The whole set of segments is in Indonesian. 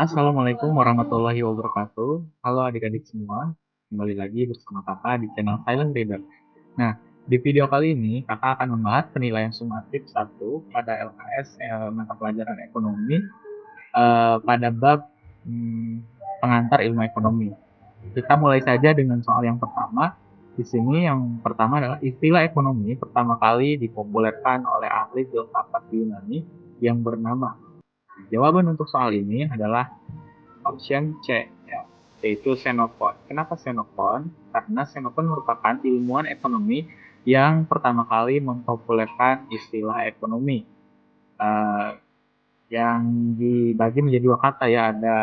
Assalamualaikum warahmatullahi wabarakatuh. Halo adik-adik semua, kembali lagi bersama kakak di channel Silent Reader. Nah, di video kali ini kakak akan membahas penilaian sumatif 1 pada LKS mata pelajaran ekonomi pada bab pengantar ilmu ekonomi. Kita mulai saja dengan soal yang pertama. Di sini yang pertama adalah istilah ekonomi pertama kali dipopulerkan oleh ahli filsafat Yunani yang bernama. Jawaban untuk soal ini adalah option C, ya, yaitu Xenophon. Kenapa Xenophon? Karena Xenophon merupakan ilmuwan ekonomi yang pertama kali mempopulerkan istilah ekonomi, uh, yang dibagi menjadi dua kata ya, ada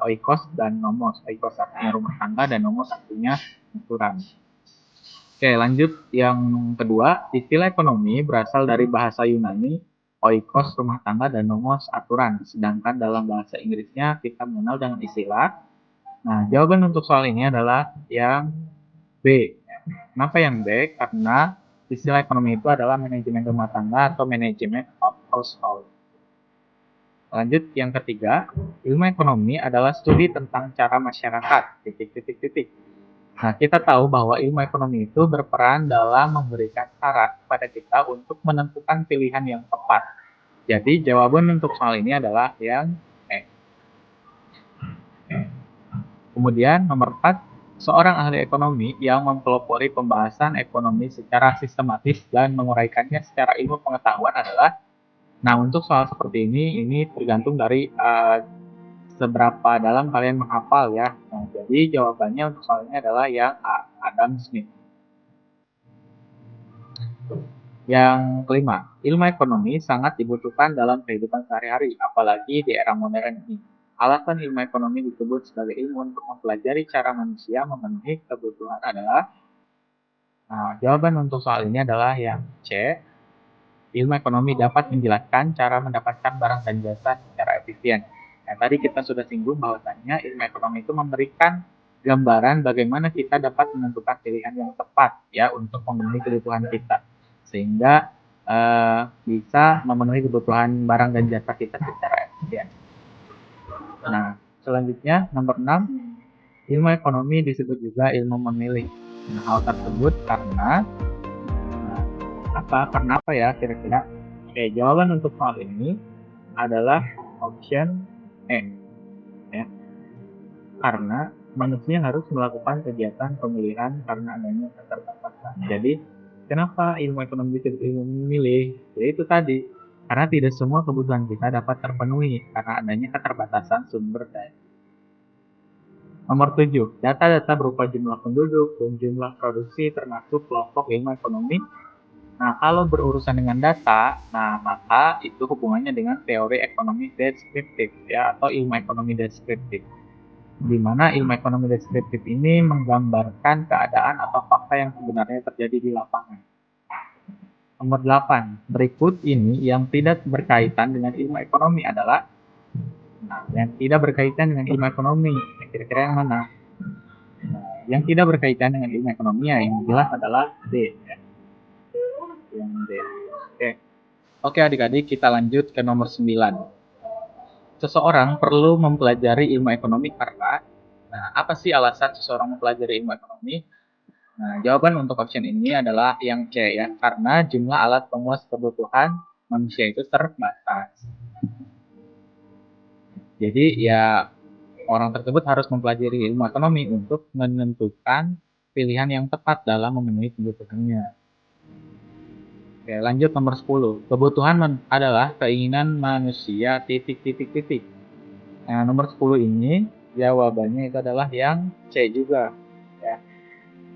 oikos dan nomos. Oikos artinya rumah tangga dan nomos artinya aturan. Oke, lanjut yang kedua. Istilah ekonomi berasal dari bahasa Yunani oikos rumah tangga dan nomos aturan. Sedangkan dalam bahasa Inggrisnya kita mengenal dengan istilah. Nah, jawaban untuk soal ini adalah yang B. Kenapa yang B? Karena istilah ekonomi itu adalah manajemen rumah tangga atau manajemen of household. Lanjut yang ketiga, ilmu ekonomi adalah studi tentang cara masyarakat. Titik, titik, titik. Nah, kita tahu bahwa ilmu ekonomi itu berperan dalam memberikan saran kepada kita untuk menentukan pilihan yang tepat. Jadi, jawaban untuk soal ini adalah yang E. Kemudian, nomor 4, seorang ahli ekonomi yang mempelopori pembahasan ekonomi secara sistematis dan menguraikannya secara ilmu pengetahuan adalah. Nah, untuk soal seperti ini tergantung dari seberapa dalam kalian menghafal ya. Nah, jadi jawabannya untuk soal ini adalah yang A, Adam Smith. Yang kelima, ilmu ekonomi sangat dibutuhkan dalam kehidupan sehari-hari, apalagi di era modern ini. Alasan ilmu ekonomi disebut sebagai ilmu untuk mempelajari cara manusia memenuhi kebutuhan adalah. Nah, jawaban untuk soal ini adalah yang C. Ilmu ekonomi dapat menjelaskan cara mendapatkan barang dan jasa secara efisien. Nah, tadi kita sudah singgung bahwasannya ilmu ekonomi itu memberikan gambaran bagaimana kita dapat menentukan pilihan yang tepat ya untuk memenuhi kebutuhan kita, sehingga bisa memenuhi kebutuhan barang dan jasa kita secara efisien. Nah, selanjutnya nomor 6, ilmu ekonomi disebut juga ilmu memilih. Nah, hal tersebut karena karena apa ya kira-kira? Oke, jawaban untuk soal ini adalah option E. Ya. Karena manusia harus melakukan kegiatan pemilihan karena adanya keterbatasan. Jadi, kenapa ilmu ekonomi disebut ilmu memilih? Ya itu tadi, karena tidak semua kebutuhan kita dapat terpenuhi karena adanya keterbatasan sumber daya. Nomor 7, data-data berupa jumlah penduduk dan jumlah produksi termasuk kelompok ilmu ekonomi. Nah, kalau berurusan dengan data, nah maka itu hubungannya dengan teori ekonomi deskriptif ya atau ilmu ekonomi deskriptif. Di mana ilmu ekonomi deskriptif ini menggambarkan keadaan atau fakta yang sebenarnya terjadi di lapangan. Nomor 8, berikut ini yang tidak berkaitan dengan ilmu ekonomi adalah yang tidak berkaitan dengan ilmu ekonomi. Kira-kira yang mana? Yang tidak berkaitan dengan ilmu ekonomi yang jelas adalah D. Yang D. Oke. Oke adik-adik, kita lanjut ke nomor 9. Seseorang perlu mempelajari ilmu ekonomi karena, nah apa sih alasan seseorang mempelajari ilmu ekonomi? Nah, jawaban untuk option ini adalah yang C ya, karena jumlah alat pemuas kebutuhan manusia itu terbatas. Jadi ya orang tersebut harus mempelajari ilmu ekonomi untuk menentukan pilihan yang tepat dalam memenuhi kebutuhannya. Oke, lanjut nomor 10. Kebutuhan adalah keinginan manusia titik. Nah, nomor 10 ini jawabannya itu adalah yang C juga. Ya.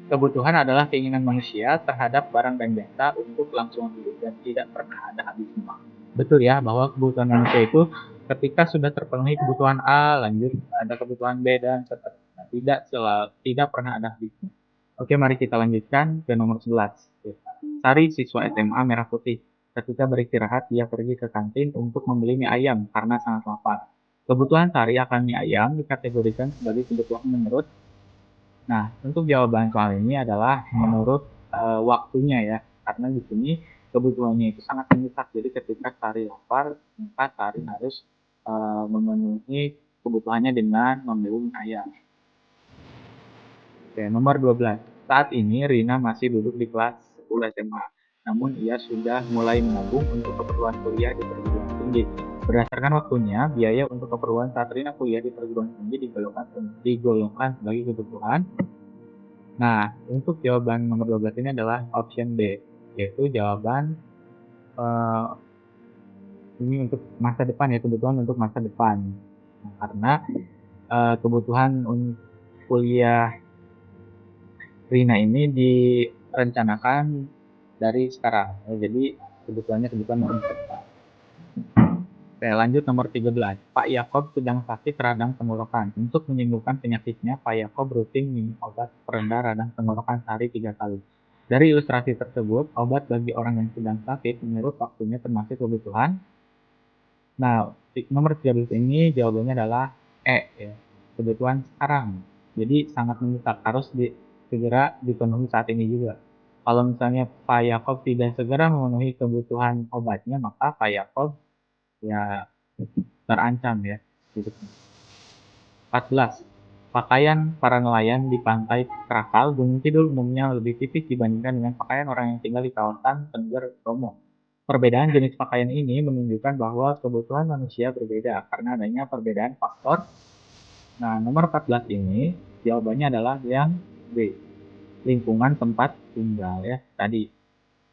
Kebutuhan adalah keinginan manusia terhadap barang dan jasa untuk kelangsungan hidup dan tidak pernah ada habisnya. Betul ya, bahwa kebutuhan manusia itu ketika sudah terpenuhi kebutuhan A, lanjut ada kebutuhan B dan seterusnya. Tidak pernah ada habisnya. Oke, mari kita lanjutkan ke nomor 11. Sari, siswa SMA Merah Putih. Ketika beristirahat, dia pergi ke kantin untuk membeli mie ayam karena sangat lapar. Kebutuhan Sari akan mie ayam dikategorikan sebagai kebutuhan menurut. Nah, untuk jawaban soal ini adalah menurut waktunya ya. Karena di sini kebutuhannya itu sangat mendesak. Jadi ketika Sari lapar, maka Sari harus memenuhi kebutuhannya dengan membeli ayam. Oke, nomor 12. Saat ini Rina masih duduk di kelas 10 SMA. Namun ia sudah mulai menabung untuk keperluan kuliah di perguruan tinggi. Berdasarkan waktunya, biaya untuk keperluan saat Rina kuliah di perguruan tinggi digolongkan sebagai kebutuhan. Nah, untuk jawaban nomor 12 ini adalah option B, yaitu jawaban ini untuk masa depan ya, kebutuhan untuk masa depan. Nah, karena kebutuhan untuk kuliah Rina ini direncanakan dari sekarang. Jadi kebutuhannya kebutuhan untuk depan. Oke, lanjut nomor 13. Pak Yakob sedang sakit radang tenggorokan. Untuk menyembuhkan penyakitnya, Pak Yakob rutin minum obat perendah radang tenggorokan sehari 3 kali. Dari ilustrasi tersebut, obat bagi orang yang sedang sakit menurut waktunya termasuk kebutuhan. Nah, nomor 13 ini jawabannya adalah E, ya, kebutuhan sekarang. Jadi sangat mendesak, harus segera dipenuhi saat ini juga. Kalau misalnya Pak Yakob tidak segera memenuhi kebutuhan obatnya, maka Pak Yakob ya terancam ya hidupnya. 14. Pakaian para nelayan di pantai Krakal, Gunung Kidul umumnya lebih tipis dibandingkan dengan pakaian orang yang tinggal di kawasan Tengger Bromo. Perbedaan jenis pakaian ini menunjukkan bahwa kebutuhan manusia berbeda karena adanya perbedaan faktor. Nah, nomor 14 ini jawabannya adalah yang B, lingkungan tempat tinggal ya. Tadi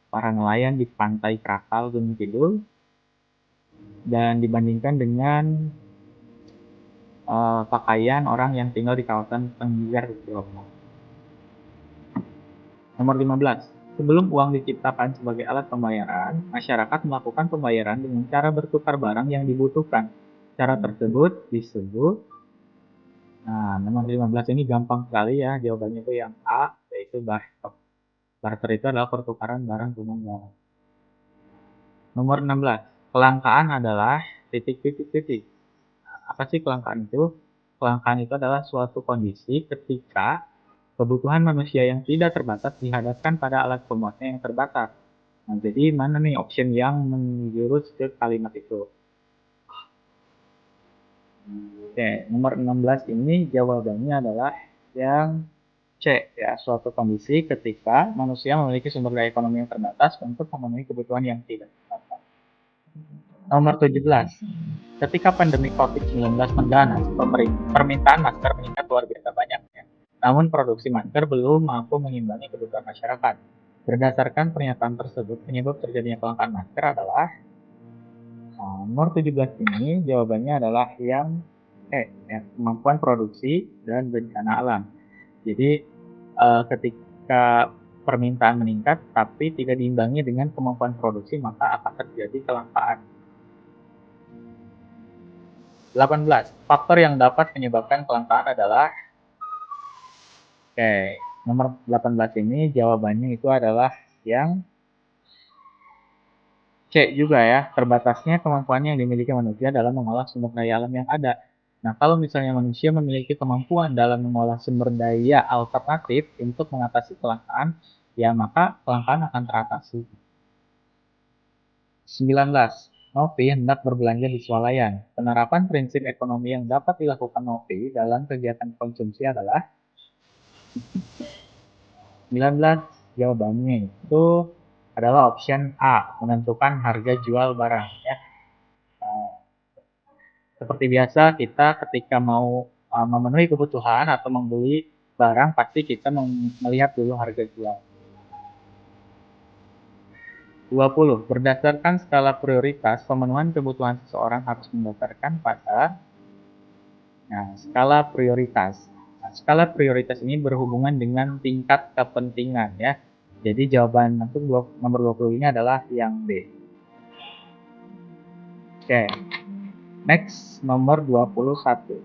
para nelayan di pantai Krakal Gunung Kidul dan dibandingkan dengan pakaian orang yang tinggal di kawasan Tengger Bromo. Nomor 15. Sebelum uang diciptakan sebagai alat pembayaran, masyarakat melakukan pembayaran dengan cara bertukar barang yang dibutuhkan. Cara tersebut disebut, nah nomor 15 ini gampang sekali ya, jawabannya itu yang A, yaitu barter. Barter itu adalah pertukaran barang dengan barang. Nomor 16. Kelangkaan adalah titik. Apa sih kelangkaan itu? Kelangkaan itu adalah suatu kondisi ketika kebutuhan manusia yang tidak terbatas dihadapkan pada alat pemuasnya yang terbatas. Nah, jadi mana nih option yang menjurus ke kalimat itu? Oke, nomor 16 ini jawabannya adalah yang C, ya, suatu kondisi ketika manusia memiliki sumber daya ekonomi yang terbatas untuk memenuhi kebutuhan yang tidak terbatas. Nomor 17. Ketika pandemi COVID-19 mengganas, permintaan masker meningkat luar biasa banyaknya. Namun produksi masker belum mampu mengimbangi kebutuhan masyarakat. Berdasarkan pernyataan tersebut, penyebab terjadinya kelangkaan masker adalah nomor 17 ini jawabannya adalah yang E, ya, kemampuan produksi dan bencana alam. Jadi ketika permintaan meningkat tapi tidak diimbangi dengan kemampuan produksi, maka akan terjadi kelangkaan. 18. Faktor yang dapat menyebabkan kelangkaan adalah nomor 18 ini jawabannya itu adalah yang C juga ya, terbatasnya kemampuan yang dimiliki manusia dalam mengolah sumber daya alam yang ada. Nah, kalau misalnya manusia memiliki kemampuan dalam mengolah sumber daya alternatif untuk mengatasi kelangkaan, ya maka kelangkaan akan teratasi. 19. Novi hendak berbelanja di swalayan. Penerapan prinsip ekonomi yang dapat dilakukan Novi dalam kegiatan konsumsi adalah 19. Jawabannya itu adalah option A, menentukan harga jual barang ya. Seperti biasa, kita ketika mau memenuhi kebutuhan atau membeli barang, pasti kita melihat dulu harga jual. 20. Berdasarkan skala prioritas, pemenuhan kebutuhan seseorang harus mendasarkan pada skala prioritas. Nah, skala prioritas ini berhubungan dengan tingkat kepentingan ya. Jadi jawaban untuk nomor 20 ini adalah yang B. Oke. Next, nomor 21.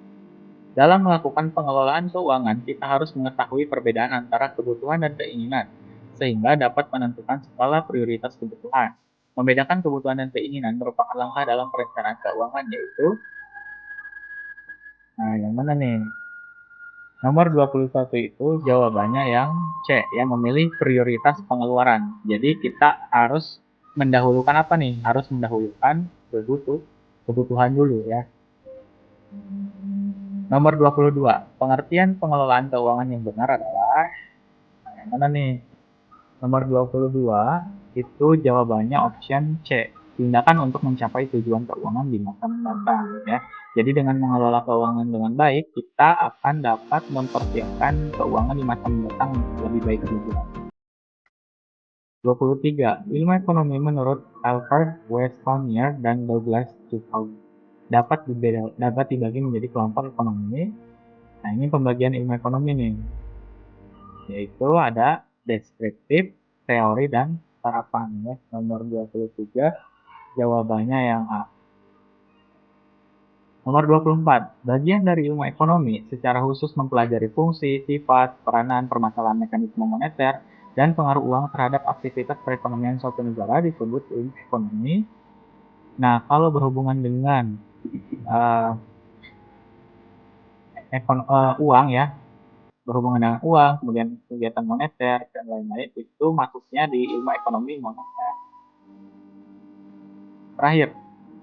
Dalam melakukan pengelolaan keuangan, kita harus mengetahui perbedaan antara kebutuhan dan keinginan, sehingga dapat menentukan skala prioritas kebutuhan. Membedakan kebutuhan dan keinginan merupakan langkah dalam perencanaan keuangan, yaitu, nah yang mana nih? Nomor 21 itu jawabannya yang C, yang memilih prioritas pengeluaran. Jadi kita harus mendahulukan apa nih? Harus mendahulukan kebutuhan. kebutuhan dulu ya. Nomor 22, pengertian pengelolaan keuangan yang benar adalah yang mana nih? Nomor 22 itu jawabannya option C. Tindakan untuk mencapai tujuan keuangan di masa mendatang ya. Jadi dengan mengelola keuangan dengan baik, kita akan dapat mempersiapkan keuangan di masa mendatang lebih baik juga. 23. Ilmu ekonomi menurut Albert Westonyer dan Douglas Tuffle dapat dibagi menjadi kelompok ekonomi. Nah, ini pembagian ilmu ekonomi nih, yaitu ada deskriptif, teori, dan sarapan ya. Nomor 23 jawabannya yang A. Nomor 24, bagian dari ilmu ekonomi secara khusus mempelajari fungsi, sifat, peranan, permasalahan mekanisme moneter, dan pengaruh uang terhadap aktivitas perekonomian suatu negara disebut ilmu ekonomi. Nah, kalau berhubungan dengan uh, uang ya, berhubungan dengan uang, kemudian kegiatan moneter, dan lain-lain, itu masuknya di ilmu ekonomi moneter. Terakhir,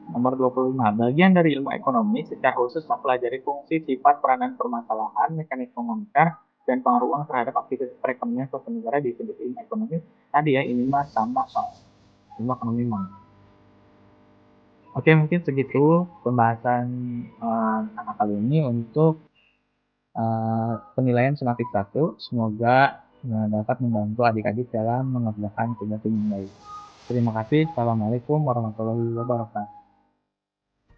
nomor 25. Bagian dari ilmu ekonomi secara khusus mempelajari fungsi, sifat, peranan, permasalahan, mekanisme moneter, dan pengaruh uang terhadap aktivitas perekonomian suatu negara disebut ilmu ekonomi. Tadi ya, ini mah sama ilmu ekonomi mah. Oke, mungkin segitu pembahasan kali ini untuk penilaian SMATIK 1. Semoga dapat membantu adik-adik dalam mengerjakan tugas dengan baik. Terima kasih. Assalamualaikum warahmatullahi wabarakatuh.